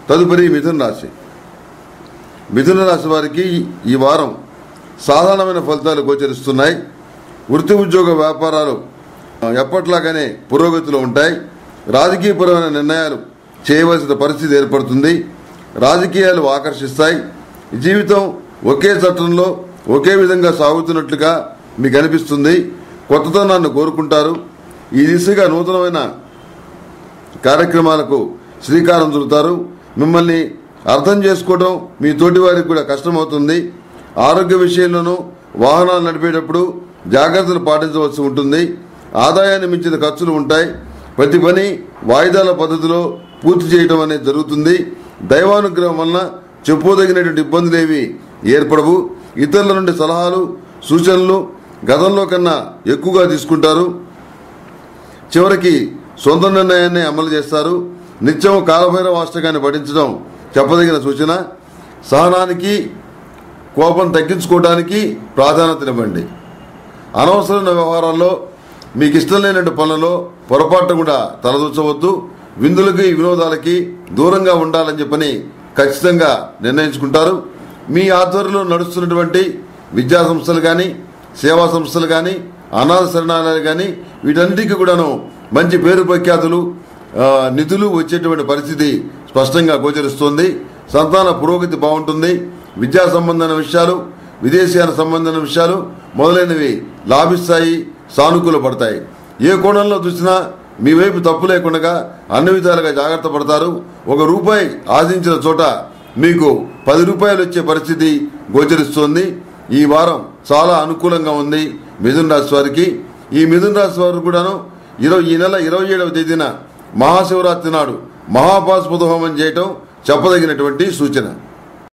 తదుపరి మిథున రాశి. మిథున రాశి వారికి ఈ వారం సాధారణమైన ఫలితాలు గోచరిస్తున్నాయి. వృత్తి ఉద్యోగ వ్యాపారాలు ఎప్పట్లాగానే పురోగతిలో ఉంటాయి. రాజకీయపరమైన నిర్ణయాలు చేయవలసిన పరిస్థితి ఏర్పడుతుంది. రాజకీయాలు ఆకర్షిస్తాయి. జీవితం ఒకే చట్టంలో ఒకే విధంగా సాగుతున్నట్లుగా మీకు అనిపిస్తుంది. కొత్తతనాన్ని కోరుకుంటారు. ఈ దిశగా నూతనమైన కార్యక్రమాలకు శ్రీకారం చుడతారు. మిమ్మల్ని అర్థం చేసుకోవడం మీ తోటి వారికి కూడా కష్టమవుతుంది. ఆరోగ్య విషయంలోనూ వాహనాలు నడిపేటప్పుడు జాగ్రత్తలు పాటించవలసి ఉంటుంది. ఆదాయాన్ని మించిన ఖర్చులు ఉంటాయి. ప్రతి పని వాయిదాల పద్ధతిలో పూర్తి చేయడం అనేది జరుగుతుంది. దైవానుగ్రహం వలన చెప్పుకోదగినటువంటి ఇబ్బందులు ఏవి ఏర్పడవు. ఇతరుల నుండి సలహాలు సూచనలు గతంలో కన్నా ఎక్కువగా తీసుకుంటారు. చివరికి సొంత నిర్ణయాన్ని అమలు చేస్తారు. నిత్యం కాలభైరవ అష్టకాన్ని పఠించడం చెప్పదగిన సూచన. సహనానికి కోపం తగ్గించుకోవడానికి ప్రాధాన్యతనివ్వండి. అనవసరమైన వ్యవహారాల్లో మీకు ఇష్టం లేనటువంటి పనులలో పొరపాటు కూడా తలదూర్చవద్దు. విందులకి వినోదాలకి దూరంగా ఉండాలని చెప్పని ఖచ్చితంగా నిర్ణయించుకుంటారు. మీ ఆధ్వర్యంలో నడుస్తున్నటువంటి విద్యా సంస్థలు కానీ సేవా సంస్థలు కానీ అనాథ శరణాలయాలు కానీ వీటన్నిటికీ కూడాను మంచి పేరు ప్రఖ్యాతులు నిధులు వచ్చేటువంటి పరిస్థితి స్పష్టంగా గోచరిస్తోంది. సంతాన పురోగతి బాగుంటుంది. విద్యా సంబంధమైన విషయాలు విదేశీయాల సంబంధమైన విషయాలు మొదలైనవి లాభిస్తాయి, సానుకూల పడతాయి. ఏ కోణంలో చూసినా మీ వైపు తప్పు లేకుండా అన్ని విధాలుగా జాగ్రత్త పడతారు. ₹1 ఆశించిన చోట మీకు ₹10 వచ్చే పరిస్థితి గోచరిస్తోంది. ఈ వారం చాలా అనుకూలంగా ఉంది మిథున రాశి వారికి. ఈ మిథున రాశి వారు కూడాను ఈ నెల 27వ తేదీన మహాశివరాత్రి నాడు మహాపాశుపత హోమం చేయటం చెప్పదగినటువంటి సూచన.